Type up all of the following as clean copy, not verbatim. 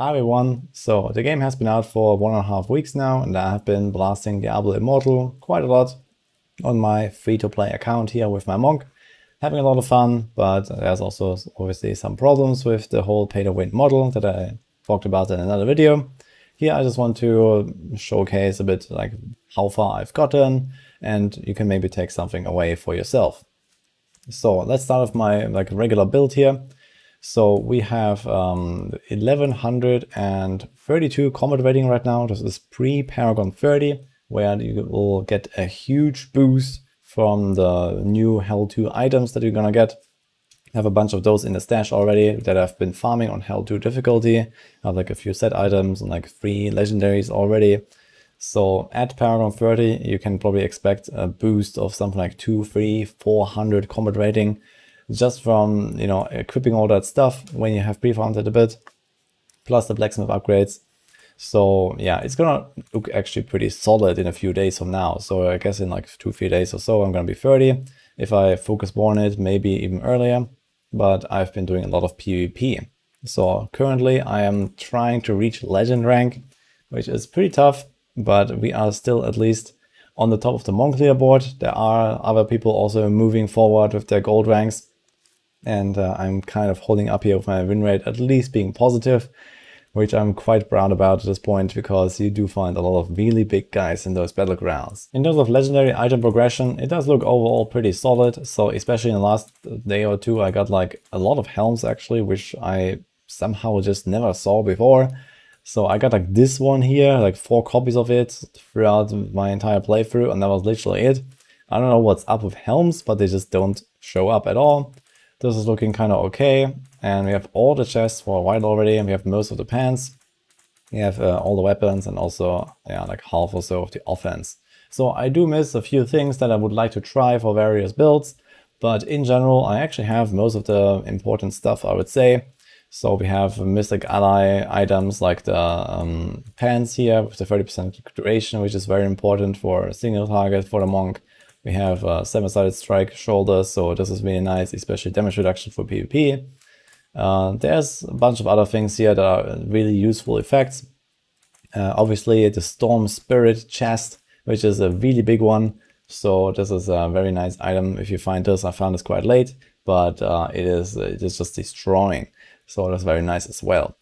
Hi everyone, so the game has been out for 1.5 weeks now, and I have been blasting Diablo Immortal quite a lot on my free-to-play account here with my monk. Having a lot of fun, but there's also obviously some problems with the whole pay-to-win model that I talked about in another video. Here I just want to showcase a bit like how far I've gotten, and you can maybe take something away for yourself. So let's start with my regular build here. So we have 1132 combat rating right now. This is pre-Paragon 30, where you will get a huge boost from the new Hell 2 items that you're gonna get. I have a bunch of those in the stash already that I've been farming on Hell 2 difficulty. I have like a few set items and like 3 legendaries already. So at Paragon 30, you can probably expect a boost of something like 200, 300, 400 combat rating, just from, equipping all that stuff when you have pre-farmed it a bit, plus the blacksmith upgrades. So yeah, it's gonna look actually pretty solid in a few days from now. So I guess in like 2-3 days or so, I'm gonna be 30. If I focus more on it, maybe even earlier, but I've been doing a lot of PvP. So currently I am trying to reach legend rank, which is pretty tough, but we are still at least on the top of the monk leaderboard. There are other people also moving forward with their gold ranks. And I'm kind of holding up here with my win rate at least being positive, which I'm quite proud about at this point, because you do find a lot of really big guys in those battlegrounds. In terms of legendary item progression, it does look overall pretty solid. So especially in the last day or two, I got like a lot of helms actually, which I somehow just never saw before. So I got like this one here, like 4 copies of it throughout my entire playthrough, and that was literally it. I don't know what's up with helms, but they just don't show up at all. This is looking kind of okay, and we have all the chests for a while already, and we have most of the pants. We have all the weapons, and also like half or so of the offense. So I do miss a few things that I would like to try for various builds, but in general I actually have most of the important stuff, I would say. So we have Mystic Ally items like the pants here with the 30% duration, which is very important for a single target for the monk. We have 7-sided strike shoulders, so this is really nice, especially damage reduction for PvP. There's a bunch of other things here that are really useful effects. Obviously the Storm Spirit chest, which is a really big one. So this is a very nice item if you find this. I found this quite late, but it is just destroying. So that's very nice as well.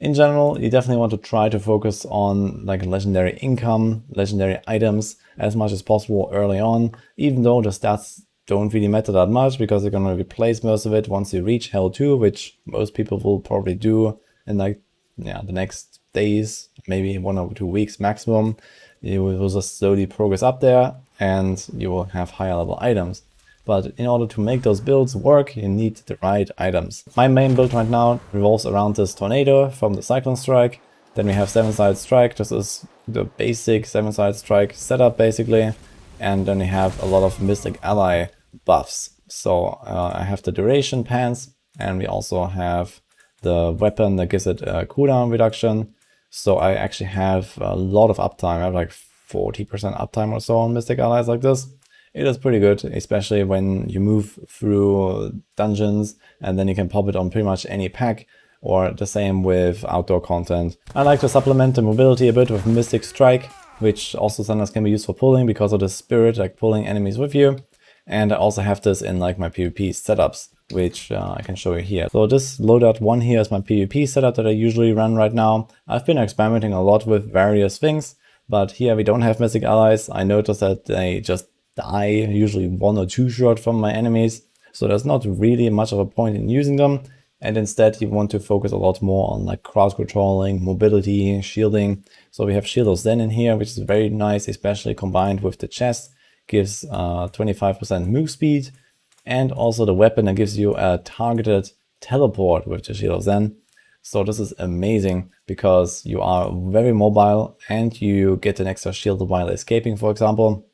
In general, you definitely want to try to focus on like legendary income, legendary items as much as possible early on, even though the stats don't really matter that much, because you're going to replace most of it once you reach Hell 2, which most people will probably do in like the next days, maybe 1 or 2 weeks maximum. You will just slowly progress up there, and you will have higher level items. But in order to make those builds work, you need the right items. My main build right now revolves around this Tornado from the Cyclone Strike. Then we have 7-sided strike. This is the basic 7-sided strike setup basically. And then we have a lot of Mystic Ally buffs. So I have the duration pants, and we also have the weapon that gives it a cooldown reduction. So I actually have a lot of uptime. I have like 40% uptime or so on Mystic Allies like this. It is pretty good, especially when you move through dungeons, and then you can pop it on pretty much any pack, or the same with outdoor content. I like to supplement the mobility a bit with Mystic Strike, which also sometimes can be used for pulling because of the spirit, like pulling enemies with you. And I also have this in like my PvP setups, which I can show you here. So this loadout 1 here is my PvP setup that I usually run right now. I've been experimenting a lot with various things, but here we don't have Mystic Allies. I noticed that they just die usually 1 or 2 shot from my enemies, so there's not really much of a point in using them, and instead you want to focus a lot more on like crowd controlling, mobility, shielding. So we have Shield of Zen in here, which is very nice, especially combined with the chest, gives 25% move speed, and also the weapon that gives you a targeted teleport with the Shield of Zen. So this is amazing because you are very mobile and you get an extra shield while escaping, for example.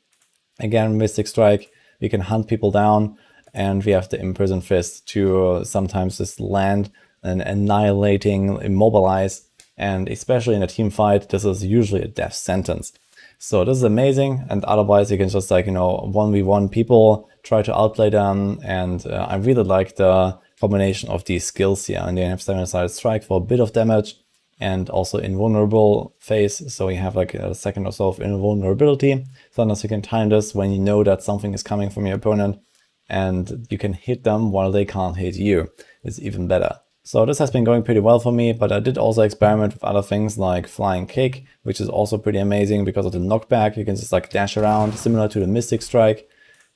Again, Mystic Strike, we can hunt people down, and we have the Imprison Fist to sometimes just land and annihilating, immobilize, and especially in a team fight, this is usually a death sentence. So this is amazing, and otherwise you can just 1v1 people, try to outplay them, and I really like the combination of these skills here. And you have 7-sided strike for a bit of damage, and also invulnerable phase. So you have like a second or so of invulnerability. Sometimes you can time this when you know that something is coming from your opponent and you can hit them while they can't hit you. It's even better. So this has been going pretty well for me, but I did also experiment with other things like flying kick, which is also pretty amazing because of the knockback. You can just like dash around, similar to the Mystic Strike,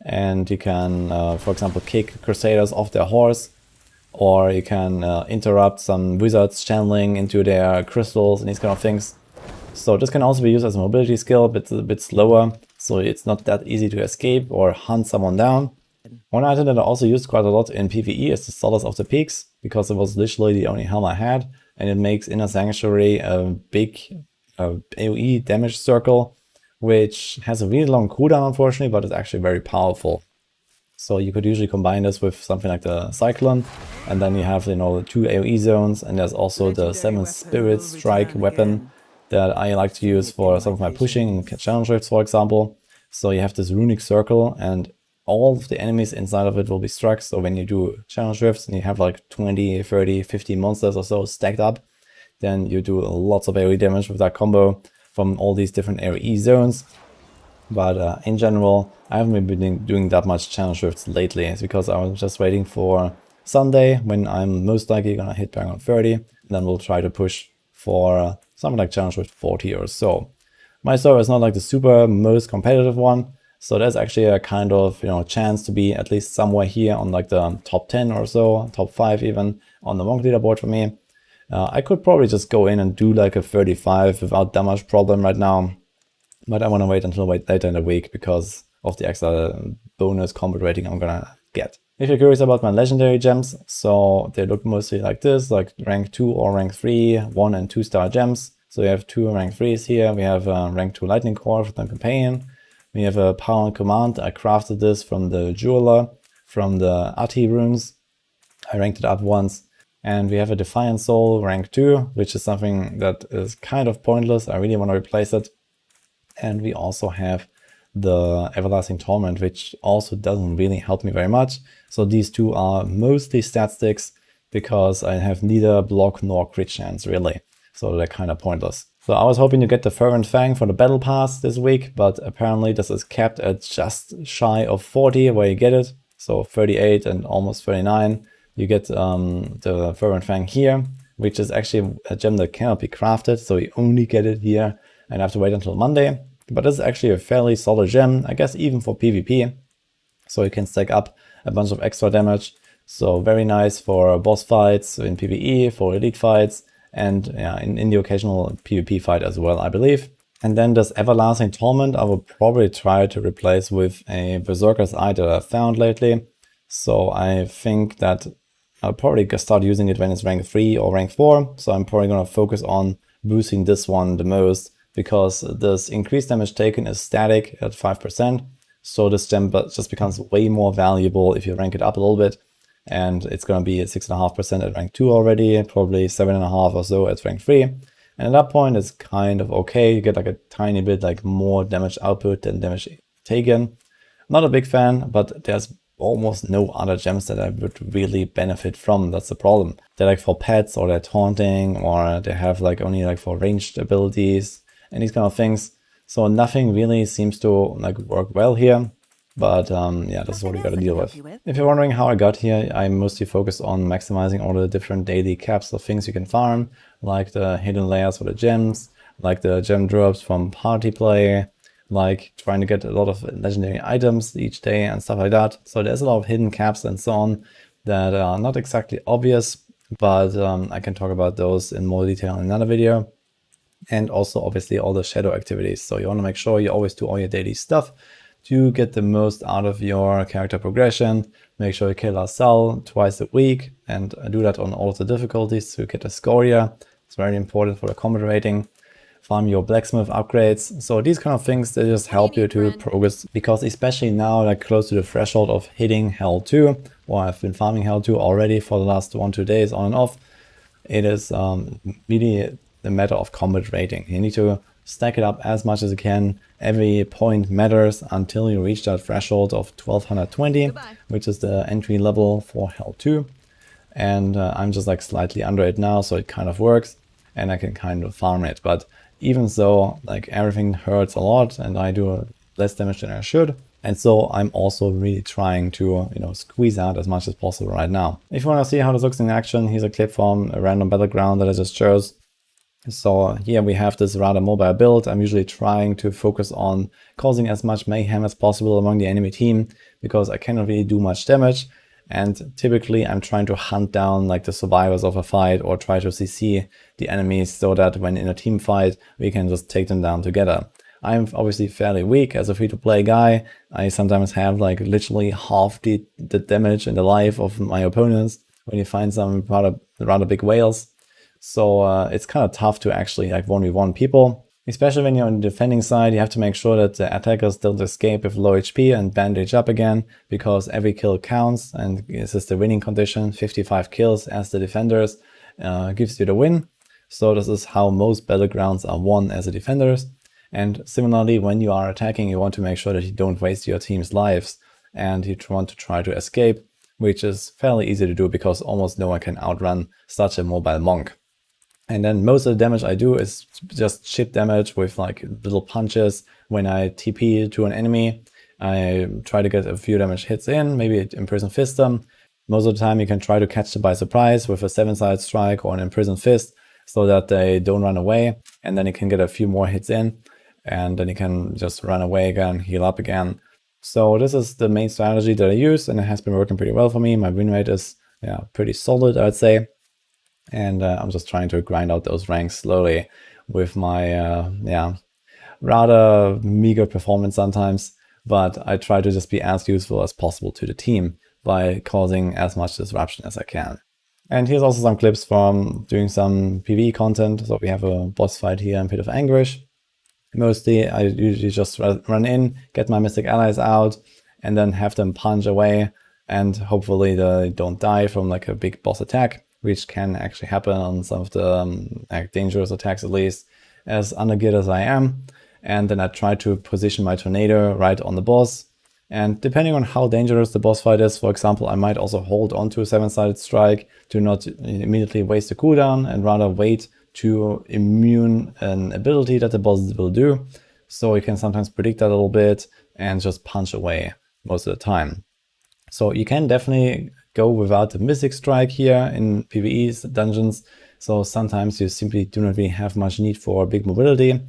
and you can, for example, kick Crusaders off their horse, or you can interrupt some wizards channeling into their crystals and these kind of things. So this can also be used as a mobility skill, but it's a bit slower, so it's not that easy to escape or hunt someone down. One item that I also used quite a lot in PvE is the Solace of the Peaks, because it was literally the only helm I had, and it makes Inner Sanctuary a big AoE damage circle, which has a really long cooldown unfortunately, but it's actually very powerful. So you could usually combine this with something like the Cyclone, and then you have, you know, 2 AoE zones, and there's also the 7 Spirit Strike weapon that I like to use for some of my pushing and challenge rifts, for example. So you have this runic circle, and all of the enemies inside of it will be struck. So when you do challenge rifts and you have like 20, 30, 50 monsters or so stacked up, then you do lots of AoE damage with that combo from all these different AoE zones. But in general, I haven't been doing that much challenge rifts lately. It's because I was just waiting for Sunday when I'm most likely gonna hit Paragon 30, and then we'll try to push for something like challenge rift 40 or so. My server is not like the super most competitive one, so there's actually a kind of, you know, chance to be at least somewhere here on like the top 10 or so, top 5 even on the monk leaderboard for me. I could probably just go in and do like a 35 without that much problem right now, but I want to wait until later in the week because of the extra bonus combat rating I'm gonna get. If you're curious about my legendary gems, so they look mostly like this, like rank 2 or rank 3, 1 and 2 star gems. So we have 2 rank 3s here, we have rank 2 lightning core for the companion, we have a power and command. I crafted this from the jeweler, from the Ati runes. I ranked it up once. And we have a Defiant Soul rank 2, which is something that is kind of pointless. I really want to replace it. And we also have the Everlasting Torment, which also doesn't really help me very much. So these two are mostly stat sticks because I have neither block nor crit chance really. So they're kind of pointless. So I was hoping to get the Fervent Fang for the Battle Pass this week, but apparently this is capped at just shy of 40 where you get it. So 38 and almost 39. You get the Fervent Fang here, which is actually a gem that cannot be crafted. So you only get it here and have to wait until Monday. But this is actually a fairly solid gem, I guess even for PvP. So you can stack up a bunch of extra damage. So very nice for boss fights in PvE, for elite fights, and yeah, in the occasional PvP fight as well, I believe. And then this Everlasting Torment I will probably try to replace with a Berserker's Eye that I found lately. So I think that I'll probably start using it when it's rank 3 or rank 4. So I'm probably going to focus on boosting this one the most, because this increased damage taken is static at 5%. So this gem just becomes way more valuable if you rank it up a little bit. And it's going to be at 6.5% at rank 2 already, probably 7.5 or so at rank 3. And at that point it's kind of okay. You get like a tiny bit like more damage output than damage taken. Not a big fan, but there's almost no other gems that I would really benefit from. That's the problem. They're like for pets, or they're taunting, or they have like only like for ranged abilities and these kind of things. So nothing really seems to like work well here. But yeah, that's what we got to deal with. If you're wondering how I got here, I mostly focused on maximizing all the different daily caps of things you can farm, like the hidden layers for the gems, like the gem drops from party play, like trying to get a lot of legendary items each day and stuff like that. So there's a lot of hidden caps and so on that are not exactly obvious, but I can talk about those in more detail in another video. And also obviously all the shadow activities. So you want to make sure you always do all your daily stuff to get the most out of your character progression. Make sure you kill a cell twice a week and do that on all of the difficulties to get a scoria. It's very important for the combat rating. Farm your blacksmith upgrades. So these kind of things, they just help you to progress, because especially now, like close to the threshold of hitting Hell 2, or I've been farming Hell 2 already for the last 1-2 days on and off. It is really a matter of combat rating. You need to stack it up as much as you can. Every point matters until you reach that threshold of 1220, which is the entry level for Hell 2. And I'm just like slightly under it now, so it kind of works. and I can kind of farm it. But even so, like, everything hurts a lot and I do less damage than I should. And so I'm also really trying to, squeeze out as much as possible right now. If you want to see how this looks in action, here's a clip from a random battleground that I just chose. So here we have this rather mobile build. I'm usually trying to focus on causing as much mayhem as possible among the enemy team because I cannot really do much damage. And typically I'm trying to hunt down like the survivors of a fight or try to CC the enemies so that when in a team fight, we can just take them down together. I'm obviously fairly weak as a free-to-play guy. I sometimes have like literally half the damage in the life of my opponents when you find some rather big whales. So it's kind of tough to actually like 1v1 people. Especially when you're on the defending side, you have to make sure that the attackers don't escape with low HP and bandage up again, because every kill counts, and this is the winning condition. 55 kills as the defenders gives you the win. So this is how most battlegrounds are won as the defenders. And similarly, when you are attacking, you want to make sure that you don't waste your team's lives and you want to try to escape, which is fairly easy to do because almost no one can outrun such a mobile monk. And then most of the damage I do is just chip damage with like little punches. When I TP to an enemy, I try to get a few damage hits in, maybe imprison fist them. Most of the time you can try to catch them by surprise with a 7-sided strike or an imprison fist so that they don't run away, and then you can get a few more hits in. And then you can just run away again, heal up again. So this is the main strategy that I use, and it has been working pretty well for me. My win rate is pretty solid, I'd say. And I'm just trying to grind out those ranks slowly with my rather meager performance sometimes. But I try to just be as useful as possible to the team by causing as much disruption as I can. And here's also some clips from doing some PvE content. So we have a boss fight here in Pit of Anguish. Mostly I usually just run in, get my mystic allies out, and then have them punch away, and hopefully they don't die from like a big boss attack, which can actually happen on some of the dangerous attacks, at least, as undergeared as I am. And then I try to position my tornado right on the boss. And depending on how dangerous the boss fight is, for example, I might also hold on to a 7-sided strike to not immediately waste the cooldown and rather wait to immune an ability that the boss will do. So you can sometimes predict that a little bit and just punch away most of the time. So you can definitely go without the Mystic Strike here in PvE dungeons. So sometimes you simply do not really have much need for big mobility.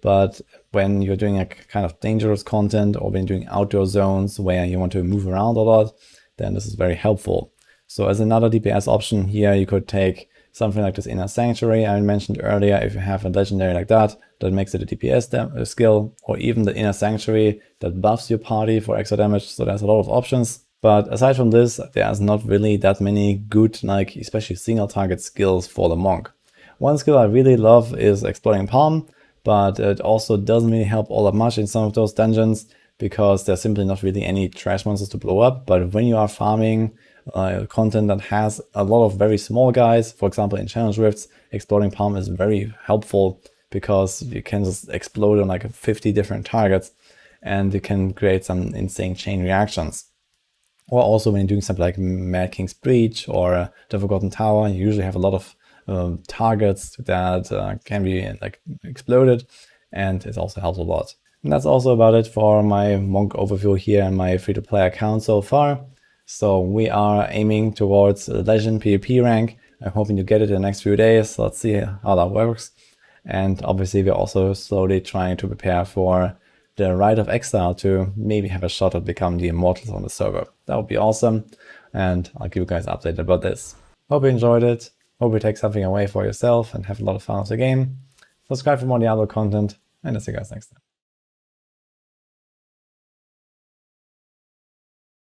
But when you're doing a kind of dangerous content, or when you're doing outdoor zones where you want to move around a lot, then this is very helpful. So as another DPS option here, you could take something like this Inner Sanctuary I mentioned earlier. If you have a legendary like that, that makes it a DPS skill, or even the Inner Sanctuary that buffs your party for extra damage. So there's a lot of options. But aside from this, there's not really that many good, like especially single target skills for the monk. One skill I really love is Exploding Palm, but it also doesn't really help all that much in some of those dungeons because there's simply not really any trash monsters to blow up. But when you are farming content that has a lot of very small guys, for example in Challenge Rifts, Exploding Palm is very helpful because you can just explode on like 50 different targets and you can create some insane chain reactions. Or also when you're doing something like Mad King's Breach or The Forgotten Tower, you usually have a lot of targets that can be like exploded, and it also helps a lot. And that's also about it for my monk overview here and my free-to-play account so far. So we are aiming towards a Legend PvP rank. I'm hoping to get it in the next few days. Let's see how that works. And obviously we're also slowly trying to prepare for the Rite of Exile to maybe have a shot at becoming the Immortals on the server. That would be awesome. And I'll keep you guys updated about this. Hope you enjoyed it. Hope you take something away for yourself and have a lot of fun with the game. Subscribe for more Diablo content, and I'll see you guys next time.